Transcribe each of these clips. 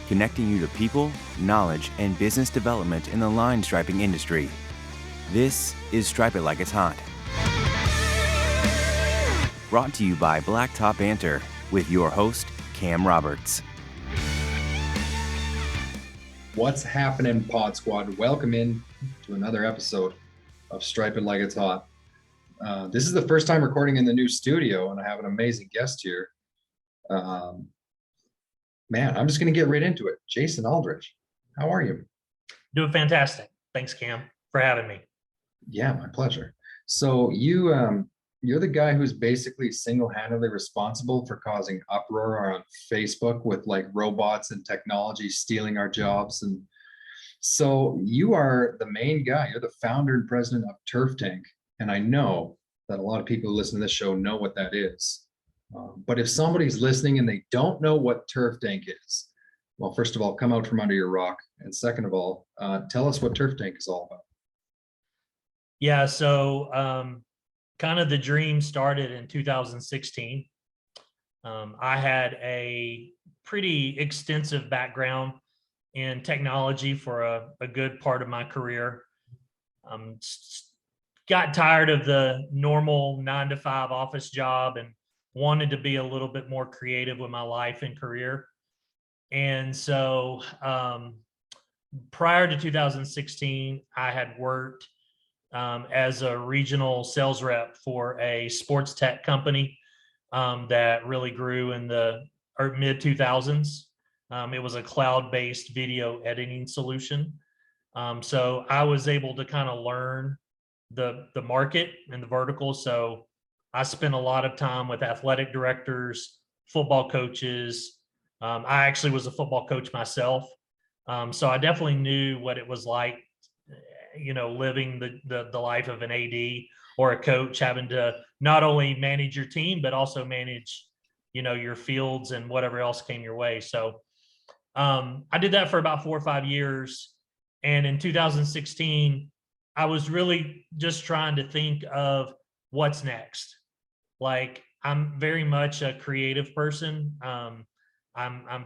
connecting you to people, knowledge, and business development in the line striping industry. This is Stripe It Like It's Hot. Brought to you by Blacktop Banter with your host, Cam Roberts. What's happening, Pod Squad? Welcome in to another episode of Stripe It Like It's Hot. This is the first time recording in the new studio, and I have an amazing guest here. I'm just going to get right into it. Jason Aldridge, how are you? Doing fantastic. Thanks, Cam, for having me. Yeah, my pleasure. So you're the guy who's basically single-handedly responsible for causing uproar on Facebook with like robots and technology stealing our jobs. And so you are the main guy. You're the founder and president of Turf Tank. And I know that a lot of people who listen to this show know what that is. But if somebody's listening and they don't know what Turf Tank is, well, first of all, come out from under your rock. And second of all, tell us what Turf Tank is all about. Yeah, so kind of the dream started in 2016. I had a pretty extensive background in technology for a good part of my career. Got tired of the normal 9-to-5 office job and wanted to be a little bit more creative with my life and career. And so prior to 2016, I had worked as a regional sales rep for a sports tech company that really grew in the mid 2000s. It was a cloud-based video editing solution. So I was able to kind of learn the market and the vertical. So I spent a lot of time with athletic directors, football coaches. I actually was a football coach myself. So I definitely knew what it was like, living the life of an AD or a coach, having to not only manage your team, but also manage, your fields and whatever else came your way. So I did that for about 4 or 5 years. And in 2016, I was really just trying to think of what's next. Like, I'm very much a creative person. I'm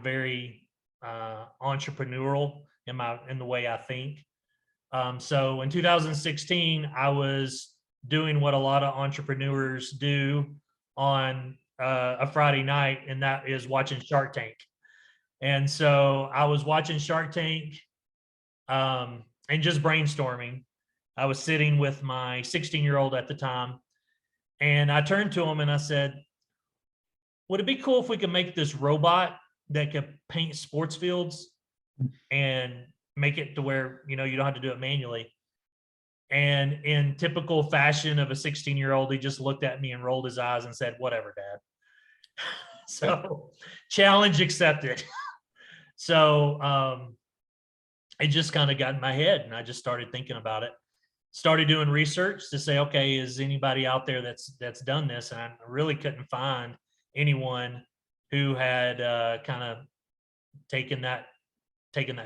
very entrepreneurial in the way I think. So in 2016, I was doing what a lot of entrepreneurs do on a Friday night, and that is watching Shark Tank. And so I was watching Shark Tank and just brainstorming. I was sitting with my 16-year-old at the time, and I turned to him and I said, would it be cool if we could make this robot that could paint sports fields and make it to where, you don't have to do it manually? And in typical fashion of a 16-year-old, he just looked at me and rolled his eyes and said, whatever, Dad. So challenge accepted. So it just kind of got in my head, and I just started thinking about it. Started doing research to say, okay, is anybody out there that's done this? And I really couldn't find anyone who had kind of taken that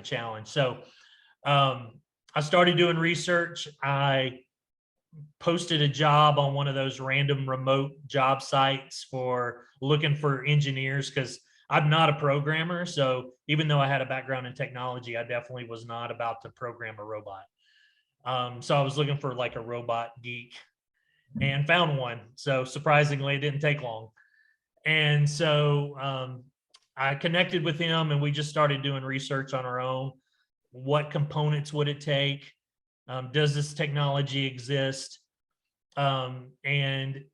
challenge. So I started doing research. I posted a job on one of those random remote job sites for looking for engineers, because I'm not a programmer. So even though I had a background in technology, I definitely was not about to program a robot. So I was looking for like a robot geek and found one. So surprisingly, it didn't take long. And so I connected with him, and we just started doing research on our own. What components would it take? Does this technology exist? And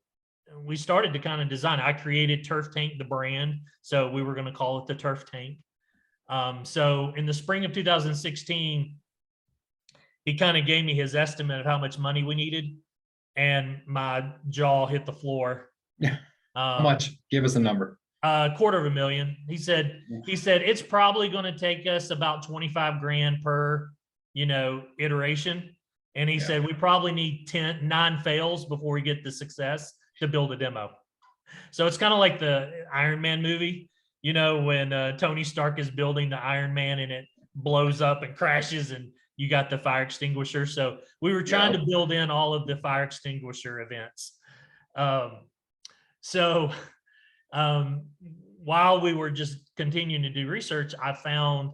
we started to kind of design. I created Turf Tank, the brand. So we were going to call it the Turf Tank. So in the spring of 2016, he kind of gave me his estimate of how much money we needed, and my jaw hit the floor. How much? Give us a number. $250,000. He said it's probably going to take us about $25,000 per, iteration. And he said we probably need 9 fails before we get the success to build a demo. So it's kind of like the Iron Man movie, when Tony Stark is building the Iron Man and it blows up and crashes, and you got the fire extinguisher. So we were trying to build in all of the fire extinguisher events. while we were just continuing to do research, I found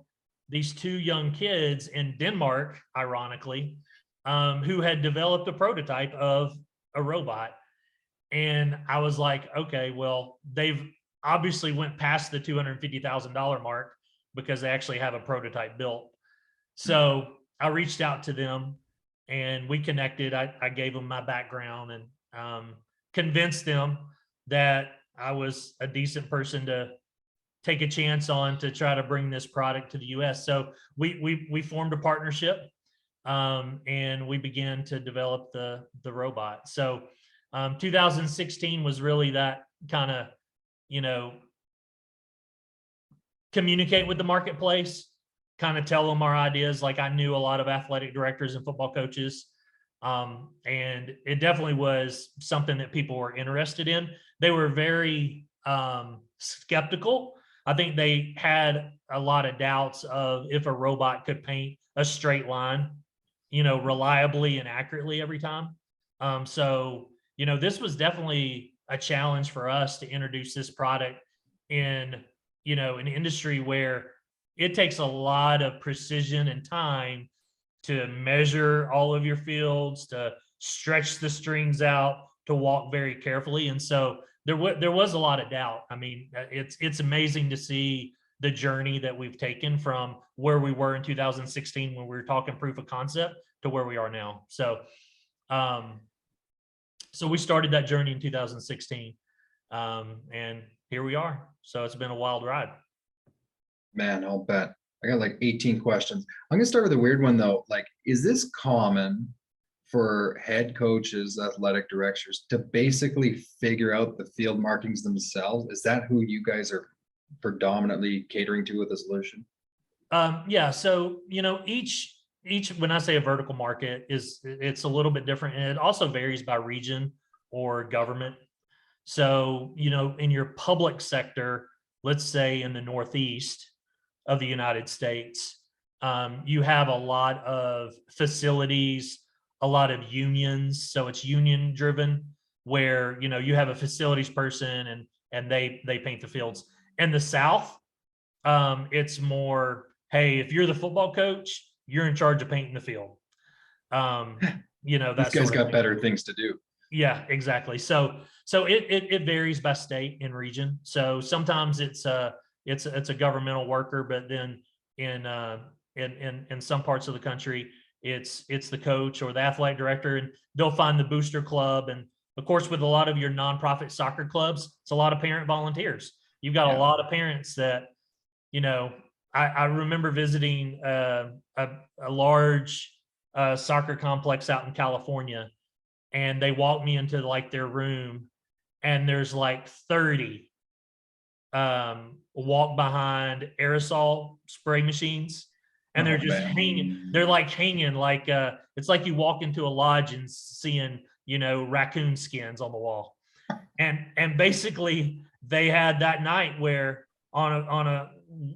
these two young kids in Denmark, ironically, who had developed a prototype of a robot. And I was like, okay, well, they've obviously went past the $250,000 mark because they actually have a prototype built. So I reached out to them and we connected. I gave them my background and convinced them that I was a decent person to take a chance on to try to bring this product to the US. So we formed a partnership and we began to develop the robot. So 2016 was really that kind of, you know, communicate with the marketplace, kind of tell them our ideas. Like I knew a lot of athletic directors and football coaches. And it definitely was something that people were interested in. They were very skeptical. I think they had a lot of doubts of if a robot could paint a straight line, you know, reliably and accurately every time. So, you know, this was definitely a challenge for us to introduce this product in, you know, an industry where it takes a lot of precision and time to measure all of your fields, to stretch the strings out, to walk very carefully. And so there was a lot of doubt. I mean, it's amazing to see the journey that we've taken from where we were in 2016 when we were talking proof of concept to where we are now. So, so we started that journey in 2016, and here we are. So it's been a wild ride. Man, I'll bet. I got like 18 questions. I'm gonna start with a weird one though. Like, is this common for head coaches, athletic directors to basically figure out the field markings themselves? Is that who you guys are predominantly catering to with the solution? Yeah. So, you know, each, when I say a vertical market it's a little bit different, and it also varies by region or government. So, you know, in your public sector, let's say in the Northeast of the United States, you have a lot of facilities, a lot of unions. So it's union driven where, you know, you have a facilities person and they paint the fields. In the South, it's more, hey, if you're the football coach, you're in charge of painting the field. You know, These that guys sort of got thing. better things to do. Yeah, exactly. So it varies by state and region. So sometimes it's a governmental worker, but then in some parts of the country, it's the coach or the athletic director, and they'll find the booster club. And of course, with a lot of your nonprofit soccer clubs, it's a lot of parent volunteers. You've got a lot of parents that, you know, I remember visiting a large soccer complex out in California, and they walked me into like their room, and there's like 30 walk behind aerosol spray machines, and they're just hanging. They're like hanging like it's like you walk into a lodge and seeing, you know, raccoon skins on the wall. And basically they had that night where on a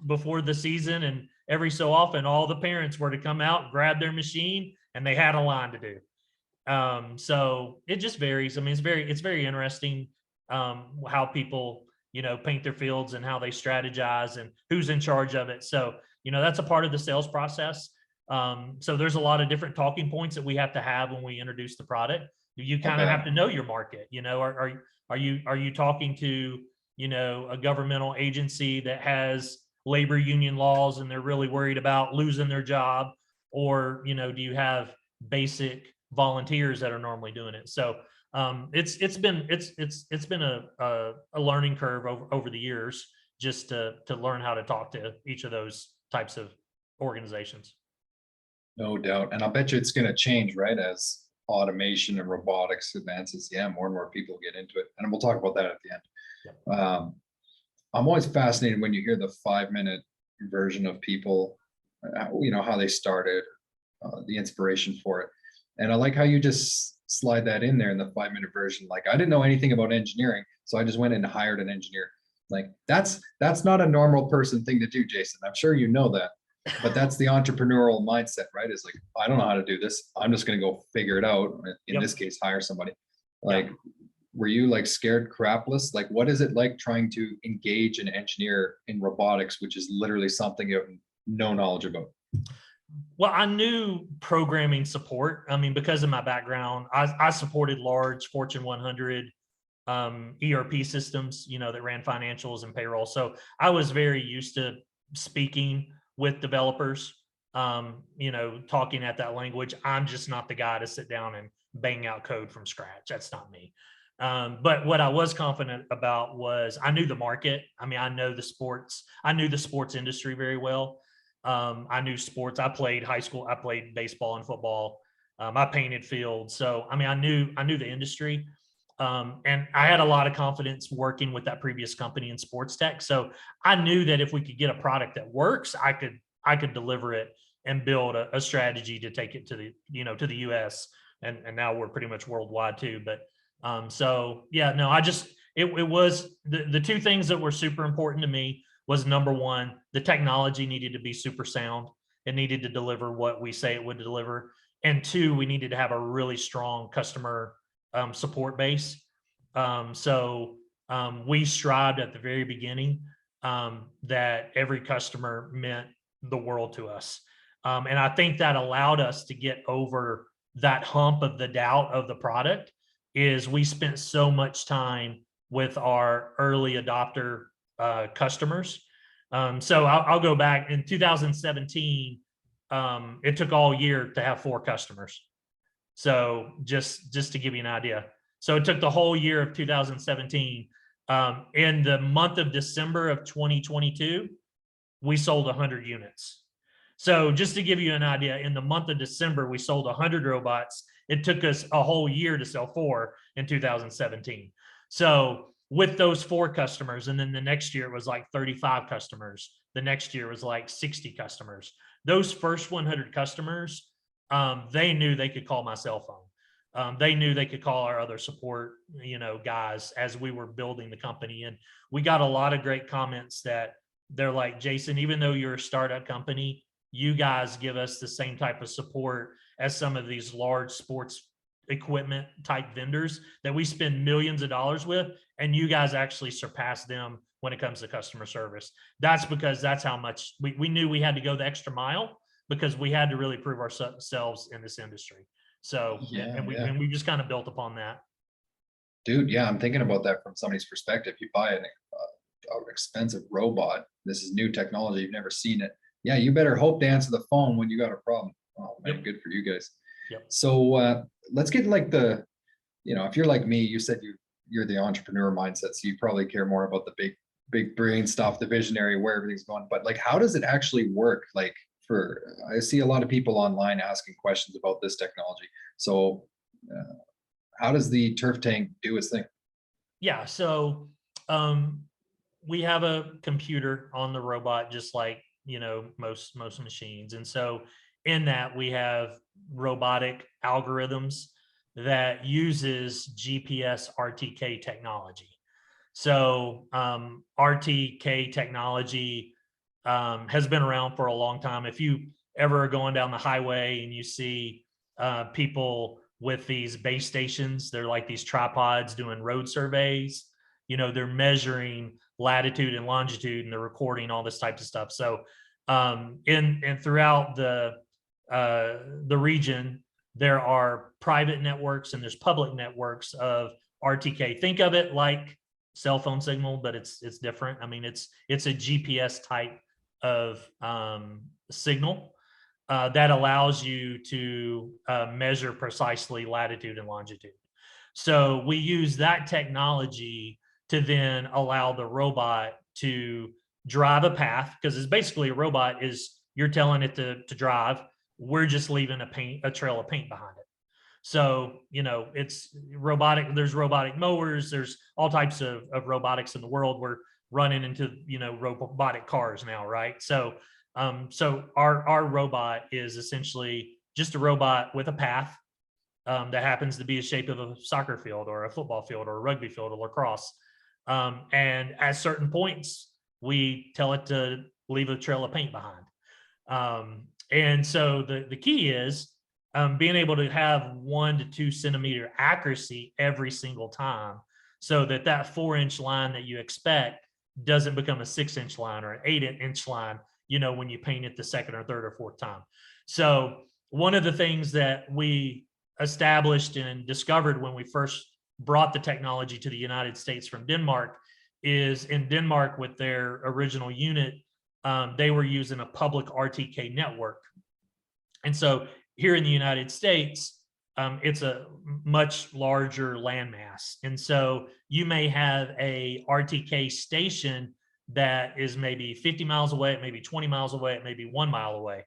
before the season, and every so often all the parents were to come out, grab their machine, and they had a line to do. So it just varies. I mean, it's very interesting how people, you know, paint their fields and how they strategize and who's in charge of it. So, you know, that's a part of the sales process. So there's a lot of different talking points that we have to have when we introduce the product. You kind of have to know your market. You know, are you talking to, you know, a governmental agency that has labor union laws and they're really worried about losing their job, or, you know, do you have basic volunteers that are normally doing it? So it's been a learning curve over the years, just to learn how to talk to each of those types of organizations. No doubt. And I'll bet you it's going to change, right? As automation and robotics advances. Yeah, more and more people get into it. And we'll talk about that at the end. Yep. I'm always fascinated when you hear the 5-minute version of people, you know, how they started, the inspiration for it. And I like how you just slide that in there in the 5-minute version. Like, I didn't know anything about engineering, so I just went and hired an engineer. Like, that's not a normal person thing to do, Jason. I'm sure you know that, but that's the entrepreneurial mindset, right? It's like, I don't know how to do this. I'm just going to go figure it out. In this case, hire somebody. Like, were you like scared crapless? Like, what is it like trying to engage an engineer in robotics, which is literally something you have no knowledge about? Well, I knew programming support. I mean, because of my background, I supported large Fortune 100 ERP systems, that ran financials and payroll. So I was very used to speaking with developers, talking at that language. I'm just not the guy to sit down and bang out code from scratch. That's not me. But what I was confident about was I knew the market. I mean, I knew the sports industry very well. I knew sports. I played high school. I played baseball and football. I painted fields. So, I mean, I knew the industry. And I had a lot of confidence working with that previous company in sports tech. So I knew that if we could get a product that works, I could deliver it and build a strategy to take it to the US. And now we're pretty much worldwide too. But so yeah, no, it was the two things that were super important to me was, number one, the technology needed to be super sound. It needed to deliver what we say it would deliver. And two, we needed to have a really strong customer support base. We strived at the very beginning that every customer meant the world to us. And I think that allowed us to get over that hump of the doubt of the product. Is we spent so much time with our early adopter customers. So I'll go back in 2017. It took all year to have 4 customers. So just to give you an idea. So it took the whole year of 2017. In the month of December of 2022, we sold 100 units. So just to give you an idea, in the month of December, we sold 100 robots. It took us a whole year to sell 4 in 2017. So with those 4 customers, and then the next year it was like 35 customers. The next year was like 60 customers. Those first 100 customers, they knew they could call my cell phone. They knew they could call our other support, guys, as we were building the company. And we got a lot of great comments that they're like, Jason, even though you're a startup company, you guys give us the same type of support as some of these large sports equipment type vendors that we spend millions of dollars with, and you guys actually surpass them when it comes to customer service. That's because that's how much we knew we had to go the extra mile, because we had to really prove ourselves in this industry. So, and we just kind of built upon that. Dude, yeah, I'm thinking about that from somebody's perspective. You buy an expensive robot. This is new technology. You've never seen it. Yeah, you better hope to answer the phone when you got a problem. Oh man, Good for you guys. Yep. So let's get like if you're like me, you said you're the entrepreneur mindset, so you probably care more about the big brain stuff, the visionary, where everything's going. But like, how does it actually work? Like, I see a lot of people online asking questions about this technology. So how does the turf tank do its thing? Yeah. So we have a computer on the robot, just like, most machines. And so in that, we have robotic algorithms that uses GPS RTK technology. So RTK technology has been around for a long time. If you ever are going down the highway and you see people with these base stations, they're like these tripods doing road surveys, they're measuring latitude and longitude, and they're recording all this types of stuff. So throughout the region, there are private networks and there's public networks of RTK. Think of it like cell phone signal, but it's different. I mean, it's a GPS type of signal that allows you to measure precisely latitude and longitude. So we use that technology to then allow the robot to drive a path, because it's basically a robot is you're telling it to drive. We're just leaving a trail of paint behind it. So, it's robotic. There's robotic mowers. There's all types of robotics in the world. We're running into, robotic cars now, right? So, our robot is essentially just a robot with a path that happens to be the shape of a soccer field or a football field or a rugby field or lacrosse. And at certain points, we tell it to leave a trail of paint behind. And so the key is being able to have 1 to 2 centimeter accuracy every single time, so that that 4-inch line that you expect doesn't become a 6-inch line or an 8-inch line, when you paint it the second or third or fourth time. So one of the things that we established and discovered when we first brought the technology to the United States from Denmark is, in Denmark with their original unit, they were using a public RTK network. And so here in the United States, it's a much larger landmass. And so you may have a RTK station that is maybe 50 miles away, it may be 20 miles away, it may be 1 mile away.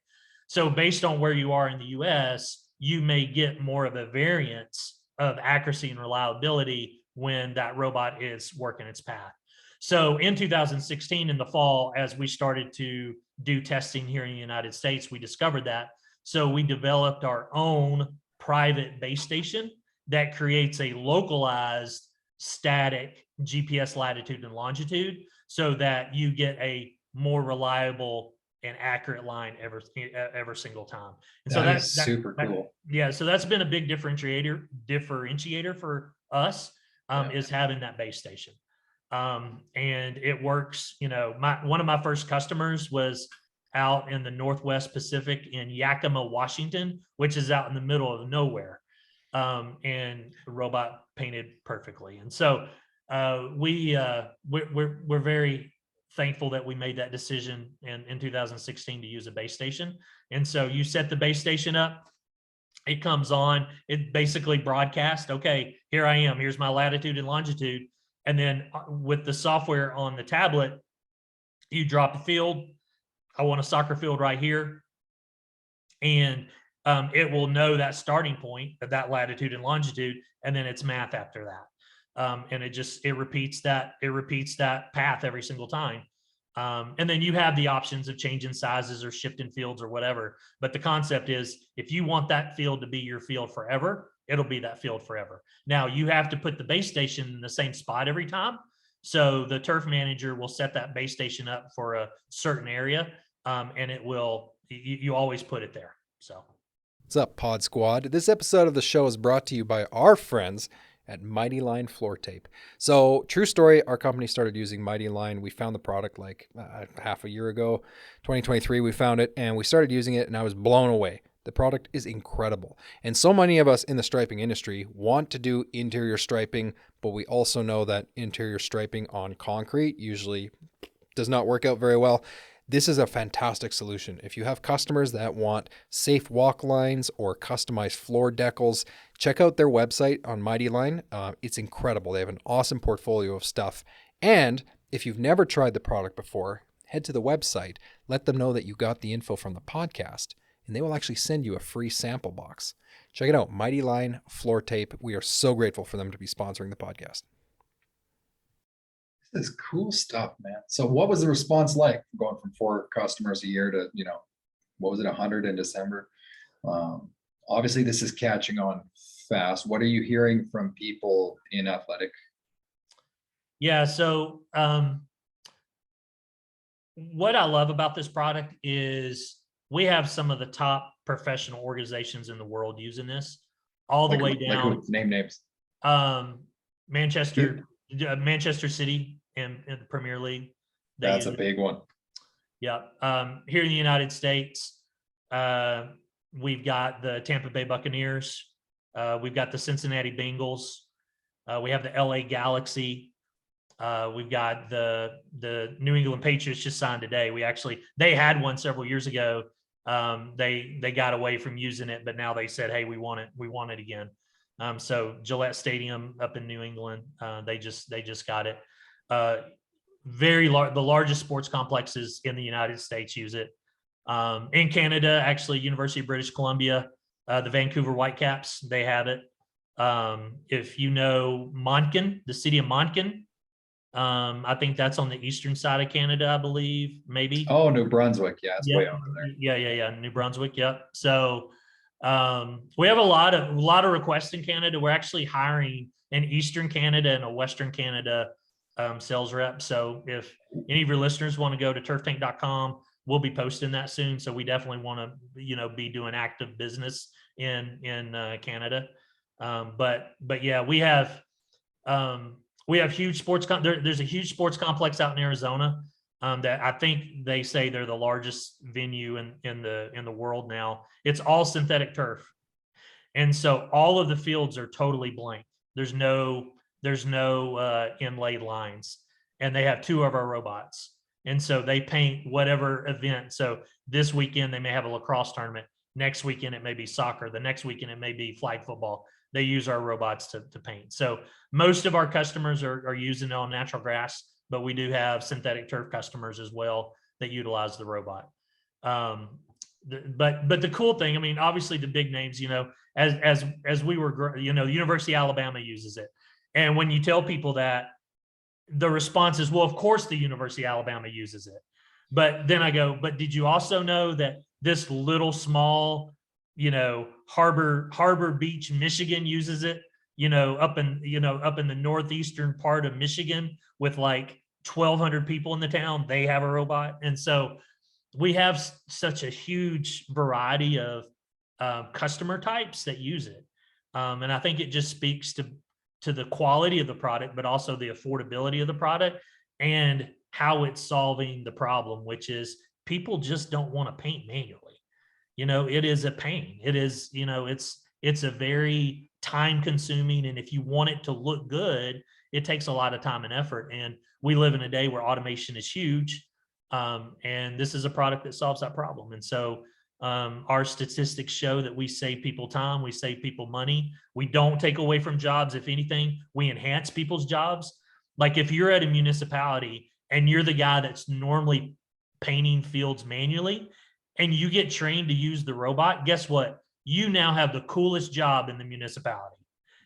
So based on where you are in the US, you may get more of a variance of accuracy and reliability when that robot is working its path. So in 2016, in the fall, as we started to do testing here in the United States, we discovered that. So we developed our own private base station that creates a localized static GPS latitude and longitude, so that you get a more reliable and accurate line every single time. And so That's super cool. Yeah, so that's been a big differentiator for us, is having that base station. And it works. One of my first customers was out in the Northwest Pacific in Yakima, Washington, which is out in the middle of nowhere. And the robot painted perfectly. And so we're very thankful that we made that decision in 2016 to use a base station. And so you set the base station up, it comes on, it basically broadcasts, okay, here I am, here's my latitude and longitude. And then with the software on the tablet, you drop a field. I want a soccer field right here. And it will know that starting point of that latitude and longitude, and then it's math after that. And it repeats that path every single time. And then you have the options of changing sizes or shifting fields or whatever. But the concept is, if you want that field to be your field forever, it'll be that field forever. Now you have to put the base station in the same spot every time. So the turf manager will set that base station up for a certain area, and it will, you always put it there. So. What's up, Pod Squad? This episode of the show is brought to you by our friends at Mighty Line Floor Tape. So, true story, our company started using Mighty Line. We found the product like half a year ago, 2023, we found it, and we started using it, and I was blown away. The product is incredible. And so many of us in the striping industry want to do interior striping, but we also know that interior striping on concrete usually does not work out very well. This is a fantastic solution. If you have customers that want safe walk lines or customized floor decals, check out their website on Mighty Line. It's incredible. They have an awesome portfolio of stuff. And if you've never tried the product before, head to the website, let them know that you got the info from the podcast, and they will actually send you a free sample box. Check it out, Mighty Line Floor Tape. We are so grateful for them to be sponsoring the podcast. This is cool stuff, man. So what was the response like going from 4 customers a year to, what was it, 100 in December? Obviously this is catching on fast. What are you hearing from people in athletic? Yeah. So what I love about this product is we have some of the top professional organizations in the world using this, all the way down. Name names. Manchester City in the Premier League. That's a big one. Yeah. Here in the United States, we've got the Tampa Bay Buccaneers. We've got the Cincinnati Bengals. We have the LA Galaxy. We've got the New England Patriots just signed today. They had one several years ago. They got away from using it, but now they said, hey, we want it again. So Gillette Stadium up in New England, they just got it. The largest sports complexes in the United States use it. In Canada, actually, University of British Columbia, the Vancouver Whitecaps, they have it. If you know Moncton, the city of Moncton, I think that's on the eastern side of Canada, I believe, maybe. Oh, New Brunswick. Yeah, it's way over there. Yeah. New Brunswick. Yep. So we have a lot of requests in Canada. We're actually hiring an Eastern Canada and a Western Canada sales rep. So if any of your listeners want to go to turftank.com, we'll be posting that soon. So we definitely want to, be doing active business in Canada. But yeah, we have huge there's a huge sports complex out in Arizona that I think they say they're the largest venue in the world now. It's all synthetic turf. And so all of the fields are totally blank. There's no inlaid lines, and they have 2 of our robots. And so they paint whatever event. So this weekend they may have a lacrosse tournament. Next weekend it may be soccer. The next weekend it may be flag football. They use our robots to paint. So most of our customers are using it on natural grass, but we do have synthetic turf customers as well that utilize the robot. But the cool thing, I mean, obviously the big names, as we were, the University of Alabama uses it. And when you tell people that, the response is, well, of course the University of Alabama uses it. But then I go, but did you also know that this little small, Harbor Beach, Michigan uses it, up in the northeastern part of Michigan with like 1,200 people in the town, they have a robot. And so we have such a huge variety of customer types that use it. And I think it just speaks to the quality of the product, but also the affordability of the product and how it's solving the problem, which is people just don't want to paint manually. It is a pain. It is, it's a very time consuming. And if you want it to look good, it takes a lot of time and effort. And we live in a day where automation is huge. And this is a product that solves that problem. And so our statistics show that we save people time, we save people money. We don't take away from jobs. If anything, we enhance people's jobs. Like if you're at a municipality and you're the guy that's normally painting fields manually and you get trained to use the robot, guess what? You now have the coolest job in the municipality.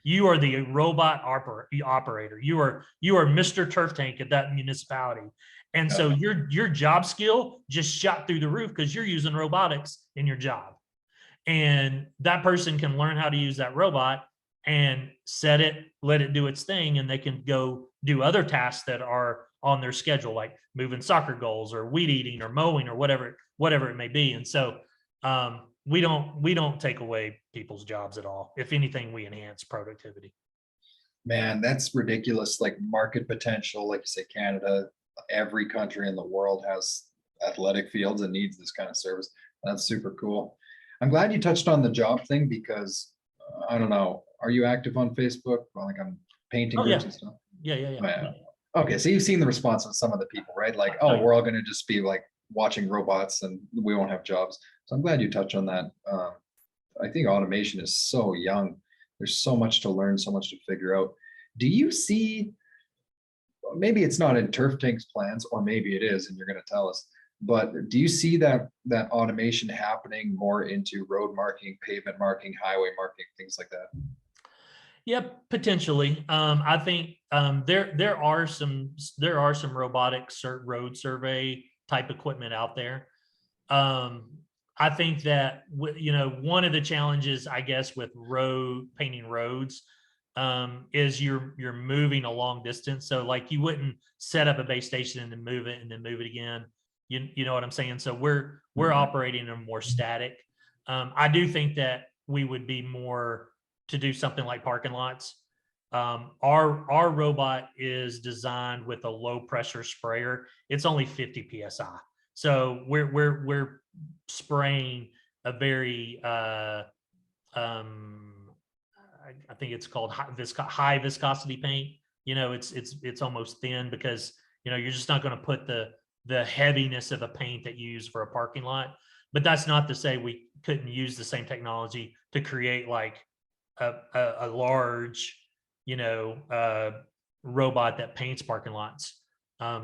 You are the robot operator. You are Mr. Turf Tank at that municipality. And so your job skill just shot through the roof because you're using robotics in your job. And that person can learn how to use that robot and set it, let it do its thing, and they can go do other tasks that are on their schedule, like moving soccer goals or weed eating or mowing or whatever it may be. And so we don't take away people's jobs at all. If anything, we enhance productivity. Man, that's ridiculous. Like market potential, like you say, Canada, every country in the world has athletic fields and needs this kind of service. That's super cool. I'm glad you touched on the job thing because I don't know. Are you active on Facebook? Well, like I'm painting groups and stuff. Yeah. Okay, so you've seen the response of some of the people, right? Like, oh, we're all going to just be like watching robots and we won't have jobs. So I'm glad you touched on that. I think automation is so young. There's so much to learn, so much to figure out. Do you see, maybe it's not in Turf Tank's plans, or maybe it is, and you're going to tell us, but do you see that automation happening more into road marking, pavement marking, highway marking, things like that? Yep, potentially. I think there are some robotic road survey type equipment out there. I think that one of the challenges, I guess, with painting roads is you're moving a long distance. So like you wouldn't set up a base station and then move it again. You know what I'm saying? So we're operating in a more static. I do think that we would be more to do something like parking lots. Our robot is designed with a low pressure sprayer. It's only 50 PSI. So we're spraying a very I think it's called high viscosity paint. It's almost thin because you're just not going to put the heaviness of a paint that you use for a parking lot. But that's not to say we couldn't use the same technology to create like a large, robot that paints parking lots.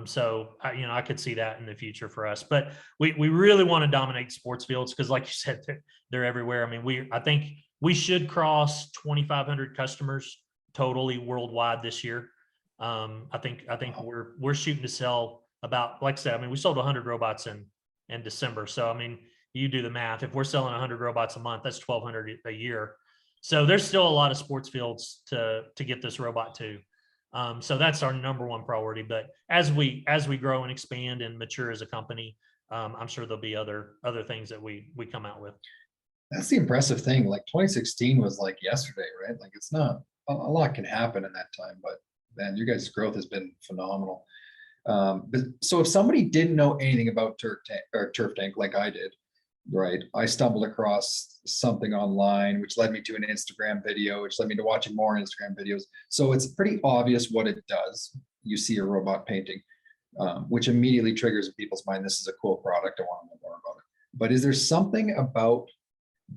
So I could see that in the future for us, but we really want to dominate sports fields because, like you said, they're everywhere. I mean, I think we should cross 2,500 customers totally worldwide this year. I think we're shooting to sell about, like I said, I mean, we sold 100 robots in December. So I mean, you do the math. If we're selling 100 robots a month, that's 1,200 a year. So there's still a lot of sports fields to get this robot to. So that's our number one priority. But as we grow and expand and mature as a company, I'm sure there'll be other things that we come out with. That's the impressive thing. Like 2016 was like yesterday, right? Like it's not a lot can happen in that time, but man, your guys' growth has been phenomenal. But so if somebody didn't know anything about turf tank like I did, right? I stumbled across something online, which led me to an Instagram video, which led me to watching more Instagram videos. So it's pretty obvious what it does. You see a robot painting, which immediately triggers in people's mind, this is a cool product. I want to know more about it. But is there something about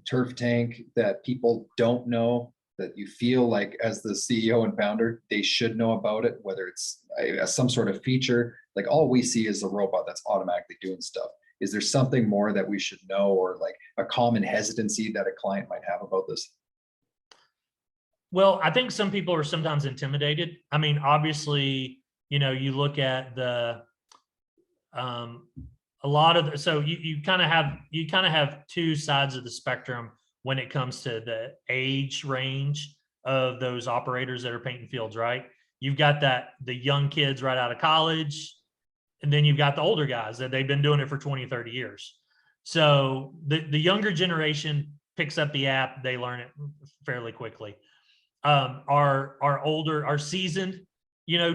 turf tank that people don't know that you feel like as the CEO and founder, they should know about it, whether it's some sort of feature, like all we see is a robot that's automatically doing stuff. Is there something more that we should know, or like a common hesitancy that a client might have about this? Well, I think some people are sometimes intimidated. I mean, obviously, you look at the a lot of so you kind of have two sides of the spectrum when it comes to the age range of those operators that are painting fields, right? You've got the young kids right out of college, and then you've got the older guys that they've been doing it for 20, 30 years. So the younger generation picks up the app, they learn it fairly quickly. Our seasoned,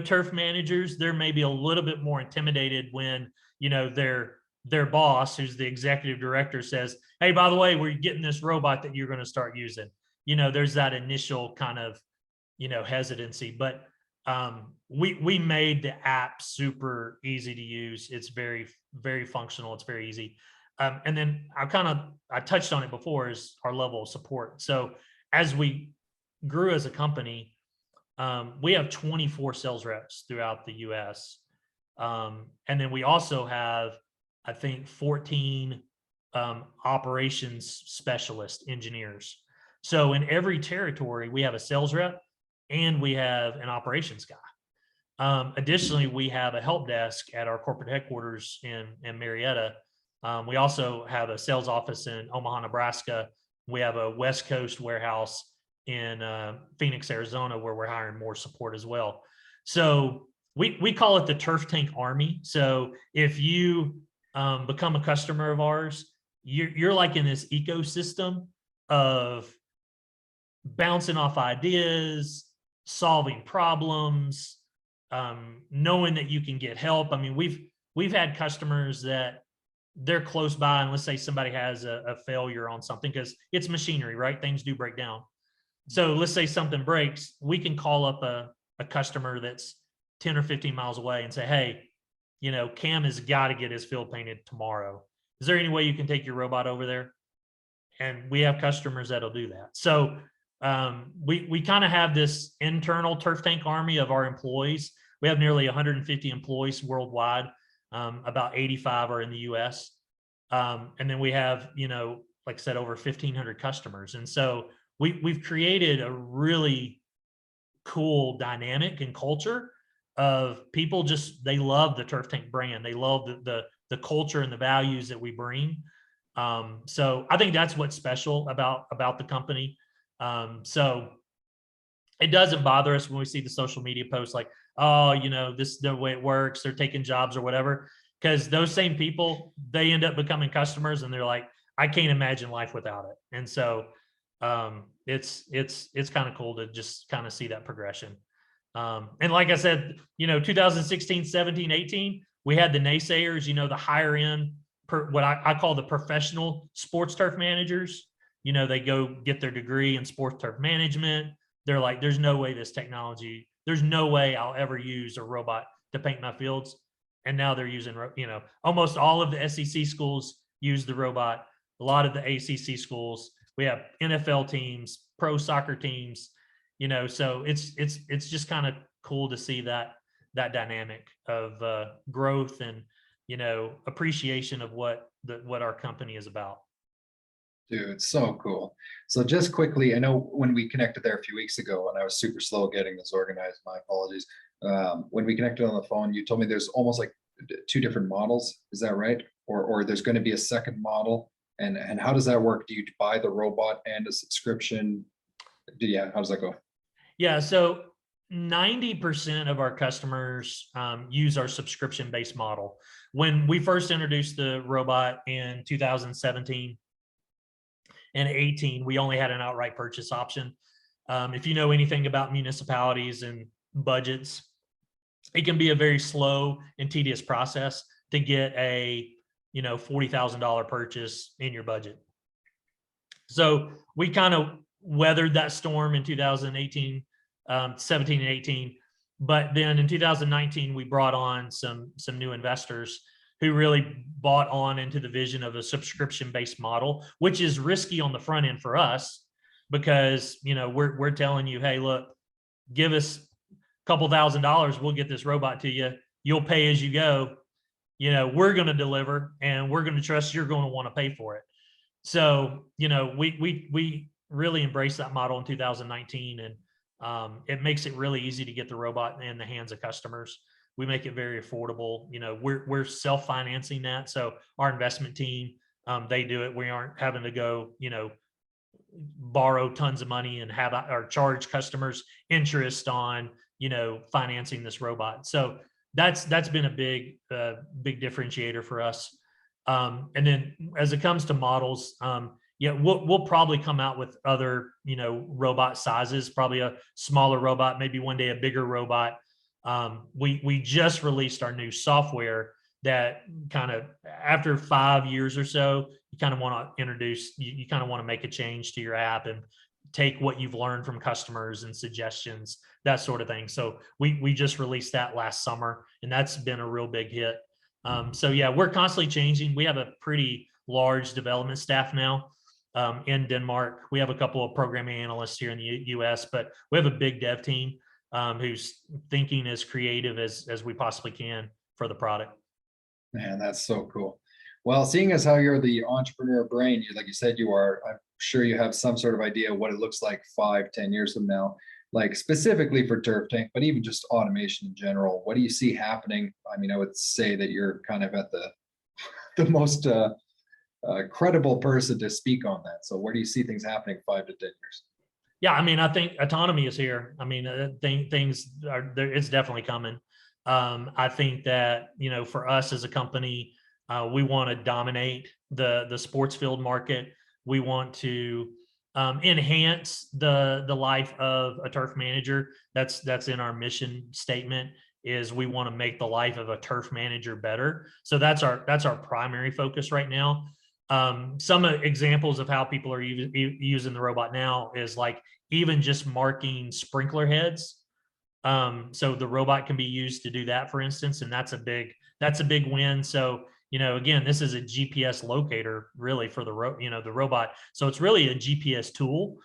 turf managers, they're maybe a little bit more intimidated when, their boss, who's the executive director, says, hey, by the way, we're getting this robot that you're going to start using. There's that initial kind of, hesitancy, but we made the app super easy to use. It's very, very functional. It's very easy. And then I touched on it before, is our level of support. So as we grew as a company, we have 24 sales reps throughout the US. And then we also have, I think, 14 operations specialist engineers. So in every territory, we have a sales rep and we have an operations guy. Additionally, we have a help desk at our corporate headquarters in Marietta. We also have a sales office in Omaha, Nebraska. We have a West Coast warehouse in Phoenix, Arizona, where we're hiring more support as well. So we call it the Turf Tank Army. So if you become a customer of ours, you're like in this ecosystem of bouncing off ideas, solving problems, knowing that you can get help. I mean, we've had customers that they're close by, and let's say somebody has a failure on something, because it's machinery, right? Things do break down. So let's say something breaks, we can call up a customer that's 10 or 15 miles away and say, hey, Cam has got to get his field painted tomorrow. Is there any way you can take your robot over there? And we have customers that'll do that. So we kind of have this internal turf tank army of our employees. We have nearly 150 employees worldwide. About 85 are in the US. And then we have, like I said, over 1,500 customers. And so we've created a really cool dynamic and culture of people. They love the turf tank brand. They love the culture and the values that we bring. So I think that's what's special about the company. So it doesn't bother us when we see the social media posts like, oh, this is the way it works, they're taking jobs or whatever, because those same people, they end up becoming customers and they're like, I can't imagine life without it. And so it's kind of cool to just kind of see that progression. And like I said, 2016, 17, 18, we had the naysayers, the higher end, what I call the professional sports turf managers. They go get their degree in sports turf management. They're like, there's no way there's no way I'll ever use a robot to paint my fields. And now they're using, almost all of the SEC schools use the robot. A lot of the ACC schools, we have NFL teams, pro soccer teams, so it's just kind of cool to see that dynamic of growth and, appreciation of what our company is about. Dude, it's so cool. So just quickly, I know when we connected there a few weeks ago, and I was super slow getting this organized, my apologies. When we connected on the phone, you told me there's almost like two different models. Is that right? Or there's going to be a second model? And how does that work? Do you buy the robot and a subscription? How does that go? Yeah, so 90% of our customers use our subscription-based model. When we first introduced the robot in 2017, and 18, we only had an outright purchase option. If you know anything about municipalities and budgets, it can be a very slow and tedious process to get a, $40,000 purchase in your budget. So we kind of weathered that storm in 2018, 17 and 18. But then in 2019, we brought on some new investors who really bought on into the vision of a subscription-based model, which is risky on the front end for us because, we're telling you, hey, look, give us a couple $1,000s, we'll get this robot to you. You'll pay as you go. We're going to deliver, and we're going to trust you're going to want to pay for it. So, we really embraced that model in 2019, and it makes it really easy to get the robot in the hands of customers. We make it very affordable. We're self-financing that. So our investment team, they do it. We aren't having to go, borrow tons of money and have or charge customers interest on, financing this robot. So that's been a big differentiator for us. And then as it comes to models, we'll probably come out with other, robot sizes, probably a smaller robot, maybe one day a bigger robot. We just released our new software that kind of after 5 years or so, you kind of want to introduce, you kind of want to make a change to your app and take what you've learned from customers and suggestions, that sort of thing. So we just released that last summer, and that's been a real big hit. So yeah, we're constantly changing. We have a pretty large development staff now in Denmark. We have a couple of programming analysts here in the US, but we have a big dev team who's thinking as creative as we possibly can for the product. Man, that's so cool. Well, seeing as how you're the entrepreneur brain, like you said, you are, I'm sure you have some sort of idea what it looks like 5-10 years from now, like specifically for Turf Tank, but even just automation in general. What do you see happening? I mean, I would say that you're kind of at the most credible person to speak on that. So where do you see things happening 5 to 10 years? Yeah, I mean, I think autonomy is here. I mean, things are there. It's definitely coming. I think that, for us as a company, we want to dominate the sports field market. We want to enhance the life of a turf manager. That's in our mission statement, is we want to make the life of a turf manager better. So that's our primary focus right now. Some examples of how people are using the robot now is like even just marking sprinkler heads. So the robot can be used to do that, for instance, and that's a big win. So, again, this is a GPS locator really for the robot. So it's really a GPS tool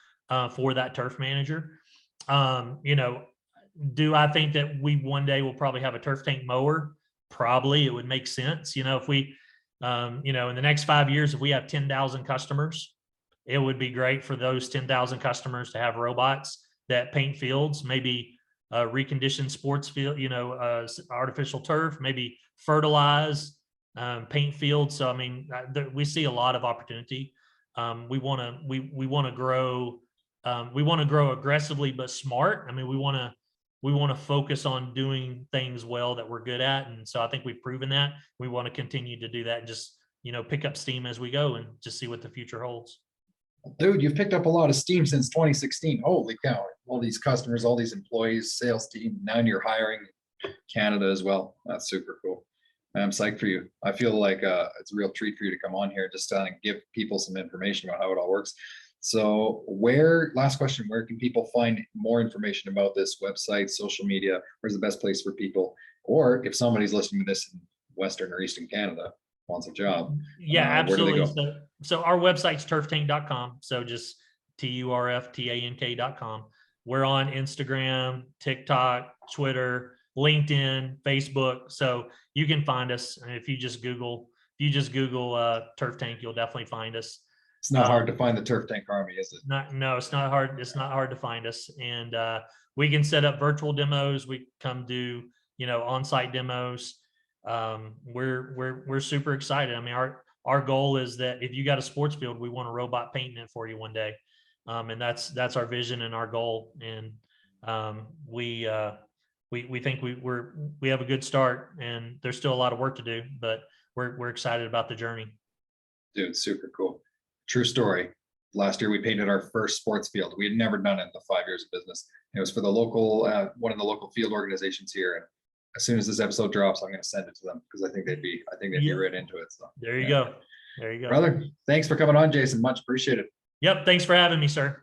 for that turf manager. Do I think that we one day will probably have a turf tank mower? Probably. It would make sense. If we, in the next 5 years, if we have 10,000 customers, it would be great for those 10,000 customers to have robots that paint fields, maybe recondition sports field, artificial turf, maybe fertilize, paint fields. So, I mean, we see a lot of opportunity. We want to grow. We want to grow aggressively, but smart. I mean, we want to focus on doing things well that we're good at. And so I think we've proven that. We want to continue to do that and just, pick up steam as we go and just see what the future holds. Dude, you've picked up a lot of steam since 2016. Holy cow. All these customers, all these employees, sales team. Now you're hiring Canada as well. That's super cool. I'm psyched for you. I feel like it's a real treat for you to come on here just to give people some information about how it all works. So last question, where can people find more information about this website, social media? Where's the best place for people? Or if somebody's listening to this in Western or Eastern Canada, wants a job. Yeah, absolutely. Where do they go? So our website's turftank.com. So just turftank.com. We're on Instagram, TikTok, Twitter, LinkedIn, Facebook. So you can find us. And if you just Google Turf Tank, you'll definitely find us. It's not hard to find the Turf Tank Army, is it? No, it's not hard. It's not hard to find us. And we can set up virtual demos. We come do, on-site demos. We're super excited. I mean, our goal is that if you got a sports field, we want a robot painting it for you one day. And that's our vision and our goal. And we think we have a good start, and there's still a lot of work to do, but we're excited about the journey. Dude, super cool. True story. last year we painted our first sports field. We had never done it in the 5 years of business. It was for the local, one of the local field organizations here. And as soon as this episode drops, I'm going to send it to them because I think they'd be Yeah. right into it. So There you yeah. go. There you go. Brother, thanks for coming on, Jason. Much appreciated. Yep. Thanks for having me, sir.